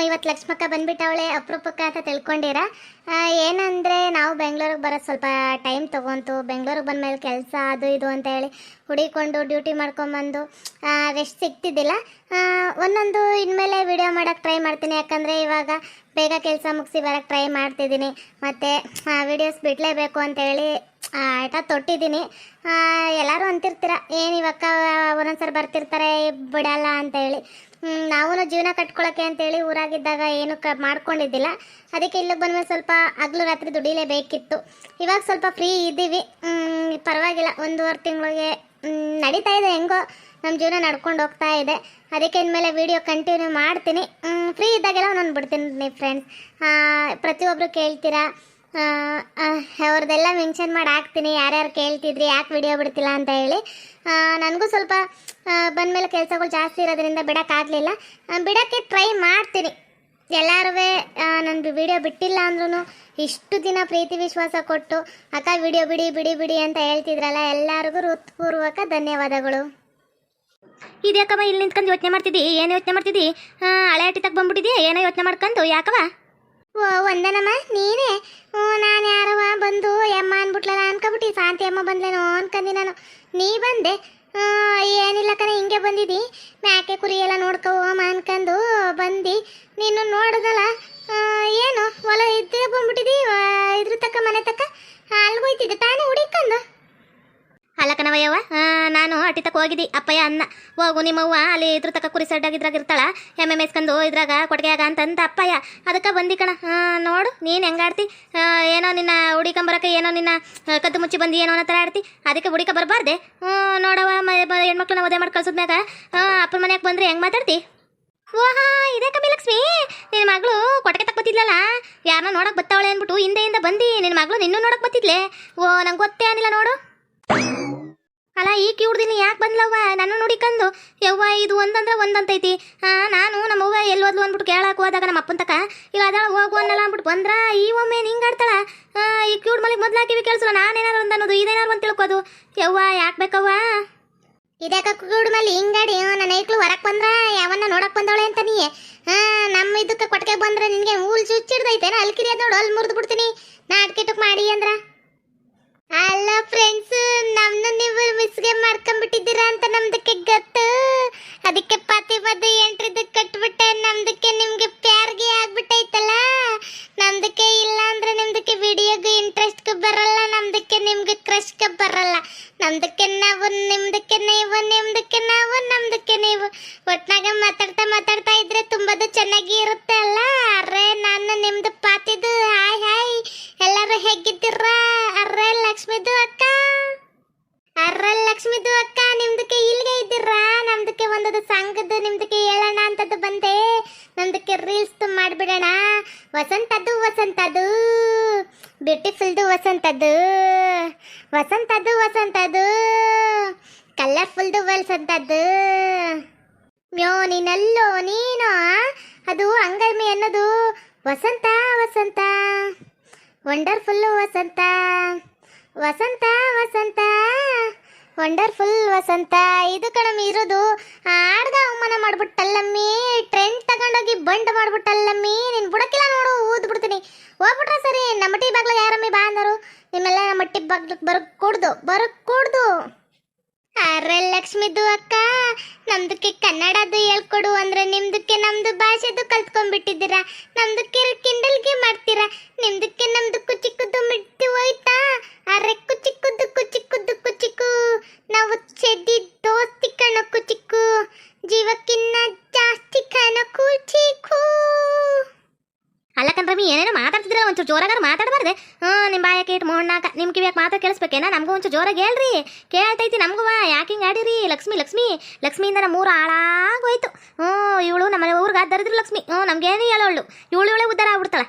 ಇವತ್ತು ಲಕ್ಷ್ಮಕ್ಕ ಬಂದ್ಬಿಟ್ಟವಳೆ ಅಪರೂಪಕ್ಕೆ ಅಂತ ತಿಳ್ಕೊಂಡಿರ. ಏನಂದರೆ ನಾವು ಬೆಂಗಳೂರಿಗೆ ಬರೋದು ಸ್ವಲ್ಪ ಟೈಮ್ ತೊಗೊಂತು. ಬೆಂಗಳೂರಿಗೆ ಬಂದಮೇಲೆ ಕೆಲಸ ಅದು ಇದು ಅಂತ ಹೇಳಿ ಹುಡಿಕೊಂಡು ಡ್ಯೂಟಿ ಮಾಡ್ಕೊಂಬಂದು ರೆಸ್ಟ್ ಸಿಗ್ತಿದ್ದಿಲ್ಲ. ಒಂದೊಂದು ಇನ್ಮೇಲೆ ವಿಡಿಯೋ ಮಾಡೋಕ್ಕೆ ಟ್ರೈ ಮಾಡ್ತೀನಿ, ಯಾಕಂದರೆ ಇವಾಗ ಬೇಗ ಕೆಲಸ ಮುಗಿಸಿ ಬರೋಕ್ಕೆ ಟ್ರೈ ಮಾಡ್ತಿದ್ದೀನಿ. ಮತ್ತು ವಿಡಿಯೋಸ್ ಬಿಡಲೇಬೇಕು ಅಂತೇಳಿ ಆಟ ತೊಟ್ಟಿದ್ದೀನಿ. ಎಲ್ಲರೂ ಅಂತಿರ್ತೀರ ಏನು ಇವಕ್ಕ ಒಂದೊಂದ್ಸರಿ ಬರ್ತಿರ್ತಾರೆ ಬಿಡಲ್ಲ ಅಂತೇಳಿ. ನಾವು ಜೀವನ ಕಟ್ಕೊಳ್ಳೋಕ್ಕೆ ಅಂತೇಳಿ ಊರಾಗಿದ್ದಾಗ ಏನು ಮಾಡ್ಕೊಂಡಿದ್ದಿಲ್ಲ. ಅದಕ್ಕೆ ಇಲ್ಲಿಗೆ ಬಂದಮೇಲೆ ಸ್ವಲ್ಪ ಹಗಲು ರಾತ್ರಿ ದುಡಿಲೇಬೇಕಿತ್ತು. ಇವಾಗ ಸ್ವಲ್ಪ ಫ್ರೀ ಇದ್ದೀವಿ, ಪರವಾಗಿಲ್ಲ. 1.5 ತಿಂಗಳಿಗೆ ನಡೀತಾ ಇದೆ, ಹೆಂಗೋ ನಮ್ಮ ಜೀವನ ನಡ್ಕೊಂಡು ಹೋಗ್ತಾ ಇದೆ. ಅದಕ್ಕೆ ಇನ್ಮೇಲೆ ವಿಡಿಯೋ ಕಂಟಿನ್ಯೂ ಮಾಡ್ತೀನಿ. ಫ್ರೀ ಇದ್ದಾಗೆಲ್ಲ ನಾನು ಬಿಡ್ತೀನಿ ಫ್ರೆಂಡ್ಸ್. ಪ್ರತಿಯೊಬ್ಬರು ಕೇಳ್ತೀರಾ, ಅವ್ರದ್ದೆಲ್ಲ ಮೆನ್ಷನ್ ಮಾಡಿ ಹಾಕ್ತೀನಿ, ಯಾರ್ಯಾರು ಕೇಳ್ತಿದ್ರಿ ಯಾಕೆ ವಿಡಿಯೋ ಬಿಡ್ತಿಲ್ಲ ಅಂತ ಹೇಳಿ. ನನಗೂ ಸ್ವಲ್ಪ ಬಂದಮೇಲೆ ಕೆಲಸಗಳು ಜಾಸ್ತಿ ಇರೋದ್ರಿಂದ ಬಿಡೋಕ್ಕಾಗಲಿಲ್ಲ. ಬಿಡೋಕ್ಕೆ ಟ್ರೈ ಮಾಡ್ತೀನಿ. ಎಲ್ಲರೂ ನನ್ನ ವಿಡಿಯೋ ಬಿಟ್ಟಿಲ್ಲ ಅಂದ್ರೂ ಇಷ್ಟು ದಿನ ಪ್ರೀತಿ ವಿಶ್ವಾಸ ಕೊಟ್ಟು ಅಕ್ಕ ವಿಡಿಯೋ ಬಿಡಿ ಬಿಡಿ ಬಿಡಿ ಅಂತ ಹೇಳ್ತಿದ್ರಲ್ಲ, ಎಲ್ಲರಿಗೂ ಹೃತ್ಪೂರ್ವಕ ಧನ್ಯವಾದಗಳು. ಇದ್ಯಾಕವ ಇಲ್ಲಿ ನಿಂತ್ಕೊಂಡು ಯೋಚನೆ ಮಾಡ್ತಿದ್ದಿ? ಏನು ಯೋಚನೆ ಮಾಡ್ತಿದ್ದಿ? ಹಳೆ ಅಟ್ಟಿ ತಕ್ಕ ಬಂದ್ಬಿಟ್ಟಿದ್ಯಾ? ಏನೋ ಯೋಚನೆ ಮಾಡ್ಕೊಂಡು ಯಾಕವ? ಓ ವಂದನಮ್ಮ, ನೀನೇ? ನಾನು ಯಾರವ ಬಂದು ಅಮ್ಮ ಅಂದ್ಬಿಟ್ಲಲ್ಲ ಅನ್ಕೊಬಿಟ್ಟು ಶಾಂತಿ ಅಮ್ಮ ಬಂದ್ಲೇನೋ ಅನ್ಕಂದಿ ನಾನು. ನೀ ಬಂದೆ? ಏನಿಲ್ಲ ಕಣ, ಹಿಂಗೆ ಬಂದಿದ್ದಿ. ಮ್ಯಾಕೆ ಕುರಿ ಎಲ್ಲ ನೋಡ್ಕೋ ಅಮ್ಮ ಅನ್ಕೊಂಡು ಬಂದು ನೀನು ನೋಡಿದಲ್ಲ. ಏನು ಹೊಲ ಇದ್ದೇ ಬಂದ್ಬಿಟ್ಟಿದ್ದಿ, ಇದ್ರ ತಕ್ಕ ಮನೆ ತಕ್ಕ ಅಲ್ಗೋಯ್ತಿದ್ದೆ ತಾನೇ ಹುಡಿಕೊಂಡು. ಅಲ್ಲ ಕಣವಯ್ಯವ, ನಾನು ಅಟ್ಟಿ ತಕ್ಕ ಹೋಗಿದ್ದಿ. ಅಪ್ಪಯ್ಯ ಅನ್ನ ಹೋಗು ನಿಮ್ಮವ್ವ ಅಲ್ಲಿ ಇದ್ರ ತಕ್ಕ ಕುರಿ ಸಡ್ಡಾಗಿದ್ರಾಗ ಇರ್ತಾಳ, ಎಮ್ಮೆ ಮೇಸ್ಕೊಂಡು ಇದ್ರಾಗ ಕೊಟ್ಟಿಗೆಯಾಗ ಅಂತಂದ ಅಪ್ಪಯ್ಯ. ಅದಕ್ಕೆ ಬಂದಿ ಕಣ. ನೋಡು ನೀನು ಹೆಂಗಾಡ್ತಿ, ಏನೋ ನಿನ್ನ ಹುಡಿಕೊಂಬರಕ್ಕೆ ಏನೋ ನಿನ್ನ ಕದ್ದು ಮುಚ್ಚಿ ಬಂದು ಏನೋ ಅನ್ನೋ ಥರ ಆಡ್ತಿ. ಅದಕ್ಕೆ ಹುಡಿಕ ಬರಬಾರ್ದೆ. ನೋಡವ ಹೆಣ್ಮಕ್ಳನ್ನ ಮದುವೆ ಮಾಡಿ ಕಳ್ಸೋದ್ಮ್ಯಾಗ ಅಪ್ಪನ ಮನೆಯಾಗ ಬಂದರೆ ಹೆಂಗೆ ಮಾತಾಡ್ತಿ? ಓಹಾ, ಇದೇ ಕಮ್ಮಿ ಲಕ್ಷ್ಮಿ, ನಿನ್ನ ಮಗಳು ಕೊಟ್ಟಿಗೆ ತಕ್ಕ ಬತ್ತಿದ್ಲಲ್ಲ, ಯಾರನ್ನ ನೋಡಕ್ಕೆ ಬತ್ತಾವಳೆ ಅಂದ್ಬಿಟ್ಟು ಹಿಂದೆಯಿಂದ ಬಂದು ನಿನ್ನ ಮಗಳು ನಿನ್ನೂ ನೋಡಕ್ಕೆ ಬತ್ತಿದ್ಲೆ. ಓ ನಂಗೆ ಗೊತ್ತೇ ಅನ್ನಿಲ್ಲ ನೋಡು. ಅಲ್ಲ ಈ ಕಿವುಡ್ದಿನಿ ಯಾಕೆ ಬಂದ್ಲವ್ವ ನಾನು ನೋಡಿಕೊಂಡು? ಯವ್ವ ಇದು ಒಂದಂದ್ರೆ ಒಂದಂತೈತಿ. ನಾನು ನಮ್ಮವ್ವ ಎಲ್ಲೋದ್ಲು ಅಂದ್ಬಿಟ್ಟು ಕೇಳಕ್ಕೆ ಹೋದಾಗ ನಮ್ಮ ಅಪ್ಪನ ತಕ ಈಗ ಅದಾಳ ಹೋಗು ಅನ್ನಲ್ಲ ಅಂದ್ಬಿಟ್ಟು ಬಂದ್ರ ಈ ಒಮ್ಮೆ ಹಿಂಗೆ ಆಡ್ತಾಳ. ಈ ಕಿವುಡ್ ಮಲಿಗೆ ಮೊದ್ಲಾಕಿವಿ ಕೇಳಿಸಲ್ಲ, ನಾನೇನಾರು ಒಂದು ಅನ್ನೋದು ಇದೇನಾರು ಅಂತ ತಿಳ್ಕೋದು. ಯವ್ವ ಯಾಕೆ ಬೇಕವ್ವ? ಇದಕ್ಕ ಕೂಡು ಮೇಲೆ ಹಿಂಗಾಡಿ ನನ್ನ ಐಕ್ಳು ಹೊರಕ್ಕೆ ಬಂದ್ರ ಯಾವನ್ನ ನೋಡಕ್ ಬಂದವಳೆ ಅಂತ ನೀ. ನಮ್ಮ ಇದಕ್ಕೆ ಕೊಟ್ಟಿಗೆ ಬಂದ್ರೆ ನಿನಗೆ ಹೂಲ್ ಚುಚ್ಚಿಡ್ದೈತೇನ ಅಲ್ಕಿರಿ ಅದ್ ನೋಡು, ಅಲ್ಲಿ ಮುರಿದು ಬಿಡ್ತೀನಿ ನಾಟ್ಕೆಟಕ್ ಮಾಡಿ ಅಂದ್ರ. ಅಲ್ಲ ಫ್ರೆಂಡ್ಸ್, ನಮ್ನ ನೀವು ಮಿಸ್ಗೆ ಮಾಡ್ಕೊಂಡ್ಬಿಟ್ಟಿದ್ದೀರಾ ಅಂತ ನಮ್ದಕ್ಕೆ ಗೊತ್ತು. ಅದಕ್ಕೆ ಪತಿ ಪದ ಎಂಟ್ರಿದ ಕಟ್ಬಿಟ್ಟೆ. ನಮ್ದಕ್ಕೆ ನಿಮ್ಗೆ ಪ್ಯಾರ್ಗೆ ಆಗ್ಬಿಟ್ಟೈತಲ್ಲ. ನಮ್ದಕ್ಕೆ ಇಲ್ಲ ಅಂದ್ರೆ ನಿಮ್ದಕ್ಕೆ ವಿಡಿಯೋಗೆ ಇಂಟ್ರೆಸ್ಟ್ ಬರಲ್ಲ, ನಮ್ದಕ್ಕೆ ನಿಮ್ಗೆ ಕ್ರಶ್ಗೆ ಬರಲ್ಲ. ನಮ್ದಕ್ಕೆ ನಾವು, ನಿಮ್ದಕ್ಕೆ ನೀವು, ನಿಮ್ದಕ್ಕೆ ನಾವು, ನಮ್ದಕ್ಕೆ ನೀವು. ಒಟ್ನಾಗ ಮಾತಾಡ್ತಾ ಇದ್ರೆ ತುಂಬಾದು ಚೆನ್ನಾಗಿ ಇರುತ್ತೆ ಅಲ್ಲ. ಅರ್ರೆ ನಾನು ನಿಮ್ದು ಪಾತಿದು ಹಾಯ್ ಹಾಯ್, ಎಲ್ಲರೂ ಹೇಗಿದ್ದೀರಾ? ಅರ್ರೆ ಲಕ್ಷ್ಮಿದು ಅಕ್ಕ, ಅರ್ರೆ ಲಕ್ಷ್ಮಿದು ಅಕ್ಕ, ನಿಮ್ದಕ್ಕೆ ಇಲ್ಲಿಗೆ ಇದ್ದೀರಾ? ನಮ್ದಕ್ಕೆ ಒಂದದು ಸಂಘದ ನಿಮ್ದಕ್ಕೆ ಹೇಳೋಣ ಅಂತದ್ದು ಬಂದೆ. ನಮ್ದಕ್ಕೆ ರೀಲ್ಸ್ ಮಾಡಿಬಿಡೋಣ. ವಸಂತದ್ದು ಬ್ಯೂಟಿಫುಲ್ದು ವಸಂತದ್ದು ಕಲರ್ಫುಲ್ದು ವಸಂತದ್ದು. ಮ್ಯೋ ನೀನಲ್ಲೋ ನೀನೋ, ಅದು ಅಂಗಮಿ ಅನ್ನೋದು ವಸಂತ ವಂಡರ್ಫುಲ್ ವಸಂತ ವಂಡರ್ಫುಲ್ ವಸಂತ. ಇದು ಕಣಮ್ಮಿ ಇರೋದು. ಆಡ್ಗ ಅವಮಾನ ಮಾಡ್ಬಿಟ್ಟಲ್ಲಮ್ಮಿ, ಟ್ರೆಂಡ್ ತಗೊಂಡೋಗಿ ಬಂಡ್ ಮಾಡ್ಬಿಟ್ಟಲ್ಲಮ್ಮಿ. ನೀನು ಬುಡಕ್ಕಿಲ್ಲ ನೋಡು, ಊದ್ ಬಿಡ್ತೀನಿ. ಹೋಗ್ಬಿಟ್ರೆ ಸರಿ. ನಮ್ಮ ಟಿ ಬಾಗ್ಲಾಗ ಯಾರಮ್ಮಿ ಬಾ ಅಂದರು? ನಿಮ್ಮೆಲ್ಲ ನಮ್ಮ ಟಿ ಬಾಗ್ಲಕ್ಕೆ ಬರಕ್ ಕೂಡ್ದು. ಅರೆ ಲಕ್ಷ್ಮಿದು ಅಕ್ಕ, ನಮ್ದಕ್ಕೆ ಕನ್ನಡದು ಹೇಳ್ಕೊಡು ಅಂದ್ರೆ ನಿಮ್ದಕ್ಕೆ ನಮ್ದು ಭಾಷೆದು ಕಲ್ತ್ಕೊಂಡ್ಬಿಟ್ಟಿದ್ದೀರಾ. ನಮ್ದಕ್ಕೆ ಕಿಂಡಲ್ಗೆ ಮಾಡ್ತೀರಾ. ನಿಮ್ದಕ್ಕೆ ನಮ್ದು ಕುಚಿಕ್ಕುದು ಮಿಟ್ಟು ಹೋಯ್ತಾ? ಅರೆ ಕುಚಿಕ್ಕುದು ನಾವು ಚೆಡ್ಡಿ ದೋಸ್ತಿ ಕಣ ಕುಚಿಕ್ಕು, ಜೀವಕ್ಕಿನ್ನ ಜಾಸ್ತಿ ಕಣ ಕುಚಿಕ್ಕು. ಅಲ್ಲ ಕಣ್ರಮ್ಮಿ, ಏನೇನೋ ಮಾತಾಡ್ತಿದ್ರೆ ಒಂಚೂರು ಜೋರಾಗಾರು ಮಾತಾಡಬಾರ್ದೆ. ನಿಮ್ಮ ಬಾಯಕ್ಕೆ ಇಟ್ಟು ಮಣ್ಣಾಕ ನಿಮ್ಮ ಕಿವಿಯಾಕೆ ಮಾತಾಡಿ ಕೇಳಿಸ್ಬೇಕೇನ? ನಮಗೂ ಒಂಚೂರು ಜೋರಾಗಿ ಹೇಳ್ರಿ, ಕೇಳ್ತೈತಿ ನಮಗೂ. ಯಾಕೆ ಹಿಂಗೆ ಆಡಿರಿ? ಲಕ್ಷ್ಮಿಯಿಂದ ನಮ್ಮ ಊರು ಹಾಳಾಗೋಯ್ತು. ಇವಳು ನಮ್ಮ ಊರಿಗೆ ದರಿದ್ರು ಲಕ್ಷ್ಮಿ. ನಮ್ಗೇನು ಹೇಳೋಳು, ಇವಳೆ ಉದ್ದಾರ ಆಗ್ಬಿಡ್ತಾಳ.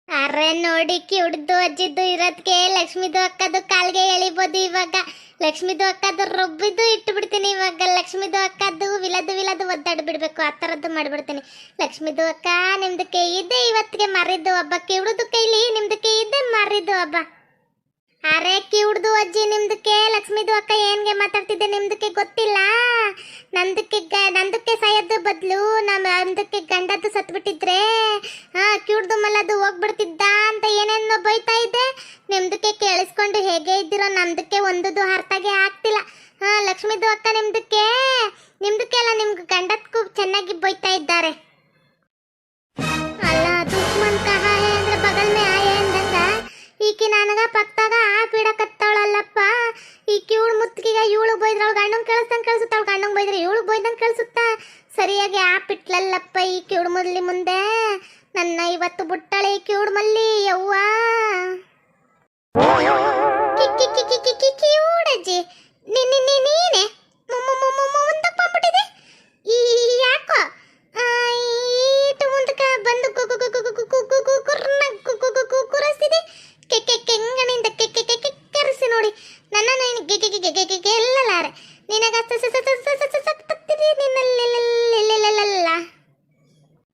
ಅರೆ ನೋಡಿ, ಕಿಡ್ದು ಅಜ್ಜಿದ್ದು ಇರೋದಕ್ಕೆ ಲಕ್ಷ್ಮಿದು ಅಕ್ಕದು ಕಾಲ್ಗೆ ಎಳಿಬೋದು. ಇವಾಗ ಲಕ್ಷ್ಮಿದು ಅಕ್ಕದು ರುಬ್ಬಿದ್ದು ಇಟ್ಟು ಬಿಡ್ತೀನಿ. ಇವಾಗ ಲಕ್ಷ್ಮಿದು ಅಕ್ಕದು ವಿಲದು ಒದ್ದಾಡಿ ಬಿಡ್ಬೇಕು, ಆ ಥರದ್ದು ಮಾಡಿಬಿಡ್ತೀನಿ. ಲಕ್ಷ್ಮಿದು ಅಕ್ಕ, ನಿಮ್ದಕ್ಕೆ ಇದೆ ಇವತ್ತಿಗೆ ಮಾರಿದ್ದು ಹಬ್ಬ. ಕಿಡ್ದು ಕೈಲಿ ನಿಮ್ದಕ್ಕೆ ಇದೆ ಮಾರಿದ್ದು ಹಬ್ಬ. ಅರೆ ಕಿವುಡ್ದು ಅಜ್ಜಿ ನಿಮ್ದಕ್ಕೆ ಲಕ್ಷ್ಮಿದು ಅಕ್ಕ ಏನ್ಗೆ ಮಾತಾಡ್ತಿದ್ದೆ ನಿಮ್ದಕ್ಕೆ ಗೊತ್ತಿಲ್ಲ. ನಂದಕ್ಕೆ ಸಾಯೋದು ಬದಲು ನಮ್ದಕ್ಕೆ ಗಂಡದ್ದು ಸತ್ಬಿಟ್ಟಿದ್ರೆ ಕಿವುಡ್ದು ಮಲ್ಲದು ಹೋಗ್ಬಿಡ್ತಿದ್ದ ಅಂತ ಏನೇನೋ ಬೈತಾ ಇದ್ದೆ. ನಿಮ್ದಕ್ಕೆ ಕೇಳಿಸ್ಕೊಂಡು ಹೇಗೆ ಇದ್ದೀರೋ ನಮ್ದಕ್ಕೆ ಒಂದುದು ಅರ್ಥಗೆ ಆಗ್ತಿಲ್ಲ. ಲಕ್ಷ್ಮಿದು ಅಕ್ಕ ನಿಮ್ದಕ್ಕೆ ಎಲ್ಲ ನಿಮ್ಗೆ ಗಂಡದಕ್ಕೂ ಚೆನ್ನಾಗಿ ಬೈತಾ ಇದ್ದಾರೆ. ಅಲ್ಲ ದುಶ್ಮನ್ ಕಹ ಹೇ ಅಂದ್ರೆ ಬಗಲ್ ಮೇ ಆಯೆ ಅಂದಂಗ ಈಕಿ ನನಗ ಪಕ್ತಾಗ ಪೀಡಕತ್ತಾಳಲ್ಲಪ್ಪ. ಈ ಕಿವುಳು ಮುತ್ತಿಗೆ ಇವಳು ಬೈದ್ರ ಅವಳು ಗಂಡಂಗೆ ಕೇಳಿಸ್ದಂಗೆ ಕೇಳಿಸುತ್ತ, ಅವಳು ಗಂಡಂಗೆ ಬೈದ್ರೆ ಇವಳು ಬೈದಂಗೆ ಕೇಳಿಸುತ್ತ. ಸರಿಯಾಗಿ ಆಪಿಟ್ಲಲ್ಲಪ್ಪ ಈ ಕಿವುಡು ಮೊದಲಿ ಮುಂದೆ. ನನ್ನ ಇವತ್ತು ಬುಟ್ಟಳೆ ಈ ಕಿವುಡು ಮಲ್ಲಿ ಯವ್ವ. ಕಿವುಡಜ್ಜಿ ನೀನೆ ಮುಂದಕ್ಕೊಂಡ್ಬಿಟ್ಟಿದೆ. ಈ ಯಾಕೋ ಈಟು ಮುಂದಕ್ಕೆ ಬಂದು ಕುರಸ್ತಿದೆ. ಕೆಂಗಣಿಂದ ಕೆರೆಸಿ ನೋಡಿ ನನ್ನ ಎಲ್ಲಲಾರೆ ನಿನಗ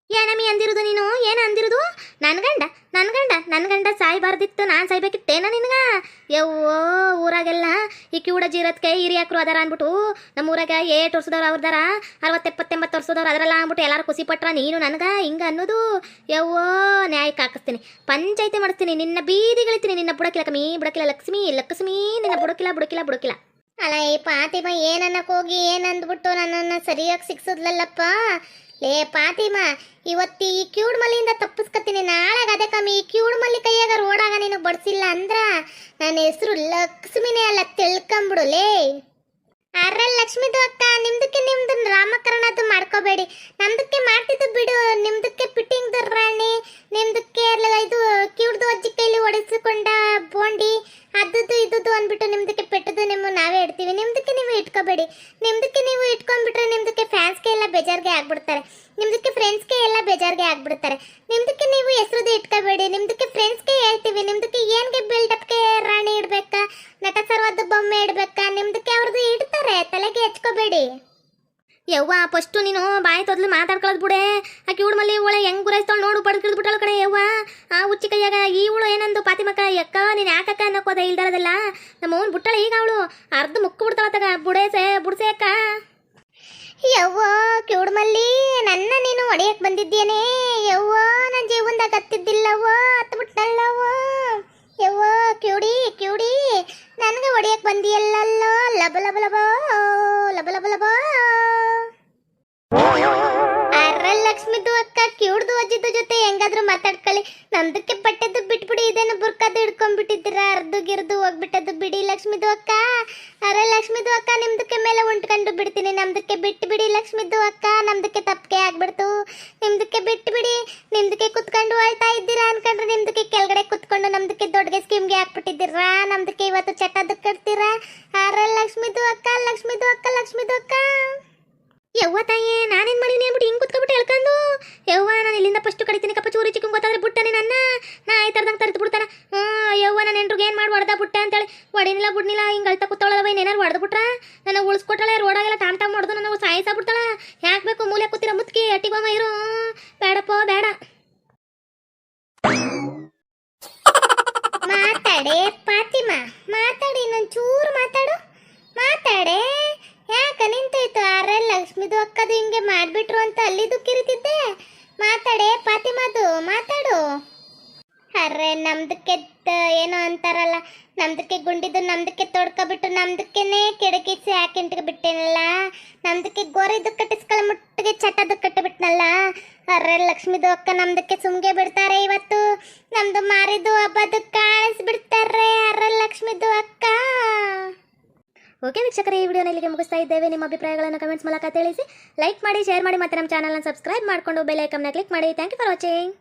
ಏನಮ್ಮಿ ಅಂದಿರುದು ನೀನು? ಏನು ಅಂದಿರುದು? ನನ್ನ ಗಂಡ ಸಾಯ್ಬಾರ್ದಿತ್ತು, ನಾನು ಸಾಯ್ಬೇಕಿತ್ತೇನ ನಿನಗ? ಯವ್ವೋ ಊರಾಗೆಲ್ಲ ಈ ಕಿವುಡ ಜೀರತ್ಕೆ ಹಿರಿಯಾಕ್ರು ಅದಾರ ಅಂದ್ಬಿಟ್ಟು ನಮ್ಮ ಊರಾಗ 8 ವರ್ಷದವ್ರು ಅವ್ರದಾರ, 60-70-80 ವರ್ಷದವ್ರು ಅದರಲ್ಲ ಅಂದ್ಬಿಟ್ಟು ಎಲ್ಲಾರು ಖುಷಿ ಪಟ್ರ. ನೀನು ನನಗ ಹಿಂಗ ಅನ್ನೋದು? ಯವ್ವೋ ನ್ಯಾಯಕ್ಕೆ ಹಾಕಿಸ್ತೀನಿ, ಪಂಚಾಯ್ತಿ ಮಾಡಿಸ್ತೀನಿ, ನಿನ್ನ ಬೀದಿಗಳಿತೀನಿ, ನಿನ್ನ ಬುಡಕಿಲ್ಲ ಕಮ್ಮಿ ಬುಡಕಿಲ್ಲ ಲಕ್ಷ್ಮಿ ನಿನ್ನ ಬುಡಕಿಲ್ಲ. ಅಲ್ಲ ಈ ಪಾತಿಮ ಏನನ್ನಕ್ ಹೋಗಿ ಏನಂದ್ಬಿಟ್ಟು ನನ್ನನ್ನು ಸರಿಯಾಗಿ ಸಿಕ್ಸದ್ಲಲ್ಲಪ್ಪ. ಲೇ ಪಾತಿಮ, ಇವತ್ತು ಈ ಕಿವುಡ್ ಮಲ್ಲಿಯಿಂದ ತಪ್ಪಿಸ್ಕತ್ತೀನಿ. ನಾಳೆಗೆ ಅದೇ ಕಮ್ಮಿ ಈ ಕಿವುಡ್ ಮಲ್ಲಿ ಕೈಯಾಗ ರೋಡಾಗ ನೀನು ಬಡ್ಸಿಲ್ಲ ಅಂದ್ರ ನನ್ನ ಹೆಸರು ಲಕ್ಷ್ಮಿನೇ ಅಲ್ಲ, ತಿಳ್ಕೊಂಬಿಡು ಲೇ. ಅರ್ರ ಲಕ್ಷ್ಮಿದು ಅಕ್ಕ ನಿಮ್ದು ರಾಮಕರಣದ್ದು ಮಾಡ್ಕೋಬೇಡಿ. ನಮ್ದಕ್ಕೆ ಮಾಡ್ತಿದ್ದು ಬಿಡು. ನಿಮ್ದಕ್ಕೆ ಪಿಟ್ಟಿಂಗ್ ರಾಣಿ, ನಿಮ್ದಕ್ಕೆ ಇದು ಕಿವುಡ್ದು ಅಜ್ಜಿ ಕೈಲಿ ಒಡಿಸಿಕೊಂಡ ಬೋಂಡಿ ಅದ್ದುದು ಇದ್ದುದು ಅಂದ್ಬಿಟ್ಟು ನಿಮ್ದಕ್ಕೆ ಪೆಟ್ಟದು ನಾವೇ ಇಡ್ತೀವಿ. ನಿಮ್ದಕ್ಕೆ ನೀವು ಇಟ್ಕೋಬೇಡಿ. ನಿಮ್ದಕ್ಕೆ ನೀವು ಇಟ್ಕೊಂಡ್ಬಿಟ್ರೆ ನಿಮ್ದಕ್ಕೆ ಫ್ಯಾನ್ಸ್ಗೆ ಎಲ್ಲ ಬೇಜಾರ್ಗೆ ಆಗ್ಬಿಡ್ತಾರೆ, ನಿಮ್ದಕ್ಕೆ ಫ್ರೆಂಡ್ಸ್ಗೆ ಎಲ್ಲ ಬೇಜಾರ್ಗೆ ಆಗ್ಬಿಡ್ತಾರೆ. ನಿಮ್ದಕ್ಕೆ ನೀವು ಹೆಸರುದು ಇಟ್ಕೋಬೇಡಿ. ನಿಮ್ದಕ್ಕೆ ಫ್ರೆಂಡ್ಸ್ಗೆ ಹೇಳ್ತೀವಿ. ನಿಮ್ದಕ್ಕೆ ಏನ್ಗೆ ಬಿಲ್ಡಪ್ಗೆ ರಾಣಿ ಇಡ್ಬೇಕಾ, ನಟ ಸರ್ವದ್ದು ಬೊಮ್ಮೆ ಇಡ್ಬೇಕಾ, ನಿಮ್ದಕ್ಕೆ ಅವ್ರದ್ದು ಇಡ್ತಾರೆ, ತಲೆಗೆ ಹಚ್ಕೋಬೇಡಿ. ಯವ್ವ ಫಸ್ಟು ನೀನು ಬಾಯಿ ತೊದ್ಲು ಮಾತಾಡ್ಕೊಳ್ಳೋದು ಬಿಡೆ. ಆ ಕಿವುಡು ಮಲ್ಲಿ ಒಳ್ಳೆ ಹೆಂಗ್ ಗುರಾಯಿಸ್ತಾಳು ನೋಡು, ಬಡ್ಕಿಡ್ಬಿಟ್ಟಳು ಕಡೆ ಯವ್ವ. ಆ ಹುಚ್ಚಿ ಕೈಯಾಗ ಈ ಹುಳು ಏನಂದು ಪಾತಿಮಕ್ಕ ಎಕ್ಕ ನೀನು ಯಾಕಕ್ಕ ಅನ್ನೋಕೋದ ಇಲ್ದಾರದಲ್ಲ. ನಮ್ಮ ಅವ್ನು ಬುಟ್ಟಳೆ ಈಗ ಅವಳು ಅರ್ಧ ಮುಕ್ಕು ಬಿಡ್ತಾಳ ತಗ ಬುಡ್ಸೆ ಅಕ್ಕ. ಯವ್ವ ಕಿವುಡು ಮಲ್ಲಿ, ನನ್ನ ನೀನು ಹೊಡೆಯಕ್ ಬಂದಿದ್ದೇನೆ ಯವ್ವ. ನನ್ನ ಜೀವನದಾಗ ಹತ್ತಿದ್ದಿಲ್ಲವ್ವ, ಹತ್ಬಿಟ್ಟಲ್ಲವ್ವ ಯವ್ವ. ಕಿವುಡಿ ನನಗೆ ಹೊಡೆಯಕ್ ಬಂದಿಯಲ್ಲಲ್ಲೋ. ಲಬ ಲಬ ಲಬ ಲಬ ಲಬ ಲಬ. ಅರ್ರ ಲಕ್ಷ್ಮಿದು ಅಕ್ಕ ಕಿವುಡ್ದು ಅಜ್ಜಿದು ಜೊತೆ ಹೆಂಗಾದ್ರೂ ಮಾತಾಡ್ಕೊಳ್ಳಿ. ನಮ್ದಕ್ಕೆ ಬಟ್ಟೆದು ಬಿಟ್ಬಿಡಿ, ಇದೇನು ಬುರ್ಕಾದು ಹಿಡ್ಕೊಂಡ್ಬಿಟ್ಟಿದ್ದೀರಾ, ಅರ್ಧಗಿರ್ದು ಹೋಗ್ಬಿಟ್ಟದ್ದು ಬಿಡಿ ಲಕ್ಷ್ಮಿದು ಅಕ್ಕ. ಅರೆ ಲಕ್ಷ್ಮಿದು ಅಕ್ಕ ನಿಮ್ದಕ್ಕೆ ಮೇಲೆ ಉಂಟ್ಕೊಂಡು ಬಿಡ್ತೀನಿ. ನಮ್ದಕ್ಕೆ ಬಿಟ್ಟು ಬಿಡಿ ಲಕ್ಷ್ಮಿದು ಅಕ್ಕ, ನಮ್ದಕ್ಕೆ ತಪ್ಪಿಗೆ ಆಗ್ಬಿಡ್ತು. ನಿಮ್ದಕ್ಕೆ ಬಿಟ್ಟು ಬಿಡಿ. ನಿಮ್ದಕ್ಕೆ ಕುತ್ಕೊಂಡು ಅಳ್ತಾ ಇದ್ದೀರಾ ಅನ್ಕೊಂಡ್ರೆ ನಿಮ್ದಕ್ಕೆ ಕೆಳಗಡೆ ಕುತ್ಕೊಂಡು ನಮ್ದಕ್ಕೆ ದೊಡ್ಡಗೆ ಸ್ಕೀಮ್ಗೆ ಹಾಕ್ಬಿಟ್ಟಿದ್ದೀರಾ. ನಮ್ದಕ್ಕೆ ಇವತ್ತು ಚಟ್ಟದಕ್ಕೆ ಕಟ್ತೀರಾ. ಅರೆ ಲಕ್ಷ್ಮಿದು ಅಕ್ಕ. ಯವ್ವ ತಾಯಿ ನಾನೇನು ಮಾಡೀನಿ ಅಂದ್ಬಿಟ್ಟು ಹಿಂಗೆ ಕುತ್ಕೊಬಿಟ್ಟು ಹೇಳ್ಕೊಂಡು ಯವ್ವ. ನಾನು ಇಲ್ಲಿಂದ ಫಸ್ಟು ಕಡಿತೀನಿ ಕಪ್ಪ ಚೂರಿ ಚಿಕ್ಕಂಗೆ ಗೊತ್ತಾದ್ರೆ ಬಿಟ್ಟನೆ ನನ್ನ ನಾ ಆಯ್ತರ್ದಂಗೆ ತರ್ದು ಬಿಡ್ತಾನೆ. ಯವ್ವ ನಾನು ಎಂಟ್ರಿಗೆ ಏನು ಮಾಡಿ ಹೊಡೆದ ಬಿಟ್ಟೆ ಅಂತೇಳಿ ಹೊಡಿನಿಲ್ಲ ಬಿಡ್ನಿಲ್ಲ ಹಿಂಗೆ ಅಳ್ತಾ ಕೂತವಳವ. ಏನಾರು ಹೊಡೆದು ಬಿಟ್ರ ನನ್ನ ಉಳಿಸ್ಕೊಟ್ಟಳೆ. ರೋಡಾಗೆಲ್ಲ ಟಾಮ್ ಹೊಡೆದು ನನಗೆ ಸಾಯಿಸಾಬಿಡ್ತಾಳ. ಯಾಕೆ ಬೇಕು ಮೂಲೆ ಕೂತಿರ ಮುತ್ಕಿ ಅಟ್ಟಿಗೊಮ್ಮ ಇರು. ಬೇಡಪ್ಪ ಬೇಡ. ಮಾತಾಡೆ ಪಾತಿಮ, ಮಾತಾಡಿ, ಇನ್ನೊಂದು ಚೂರು ಮಾತಾಡೆ. ಯಾಕ ನಿಂತೋಯ್ತು? ಅರೆ ಲಕ್ಷ್ಮಿದು ಅಕ್ಕದು ಹಿಂಗೆ ಮಾಡ್ಬಿಟ್ರು ಅಂತ ಅಲ್ಲಿದು ಕಿರಿತಿದ್ದೆ. ಮಾತಾಡೆ ಪಾತಿಮದು, ಮಾತಾಡು. ಅರೆ ನಮ್ದಕ್ಕೆ ಏನೋ ಅಂತಾರಲ್ಲ, ನಮ್ದಕ್ಕೆ ಗುಂಡಿದ್ದು ನಮ್ದಕ್ಕೆ ತೊಡ್ಕೊಬಿಟ್ಟು ನಮ್ದಕ್ಕೆನೆ ಕೆಡಕಿಸಿ ಹಾಕಿಂಟಿಗೆ ಬಿಟ್ಟೇನಲ್ಲ. ನಮ್ದಕ್ಕೆ ಗೋರಿದು ಕಟ್ಟಿಸ್ಕೊಳ್ಳೋ ಮುಟ್ಟಿಗೆ ಚಟದು ಕಟ್ಟಿಬಿಟ್ನಲ್ಲ. ಅರೆ ಲಕ್ಷ್ಮಿದು ಅಕ್ಕ ನಮ್ದಕ್ಕೆ ಸುಮ್ಗೆ ಬಿಡ್ತಾರೆ ಇವತ್ತು. ನಮ್ದು ಮಾರಿದು ಹಬ್ಬದು ಕಾಣಿಸ್ಬಿಡ್ತಾರೆ. ಅರೆ ಲಕ್ಷ್ಮಿದು ಅಕ್ಕ. ಓಕೆ ವೀಕ್ಷಕರೇ, ಈ ವಿಡಿಯೋನ ಇಲ್ಲಿಗೆ ಮುಗಿಸ್ತಾ ಇದ್ದೇವೆ. ನಿಮ್ಮ ಅಭಿಪ್ರಾಯಗಳನ್ನು ಕಮೆಂಟ್ಸ್ ಮೂಲಕ ತಿಳಿಸಿ, ಲೈಕ್ ಮಾಡಿ, ಶೇರ್ ಮಾಡಿ, ಮತ್ತು ನಮ್ಮ ಚಾನಲ್ನ ಸಬ್ಸ್ಕ್ರೈಬ್ ಮಾಡಿಕೊಂಡು ಬೆಲ್ ಐಕನ್ನ ಕ್ಲಿಕ್ ಮಾಡಿ. Thank you for watching.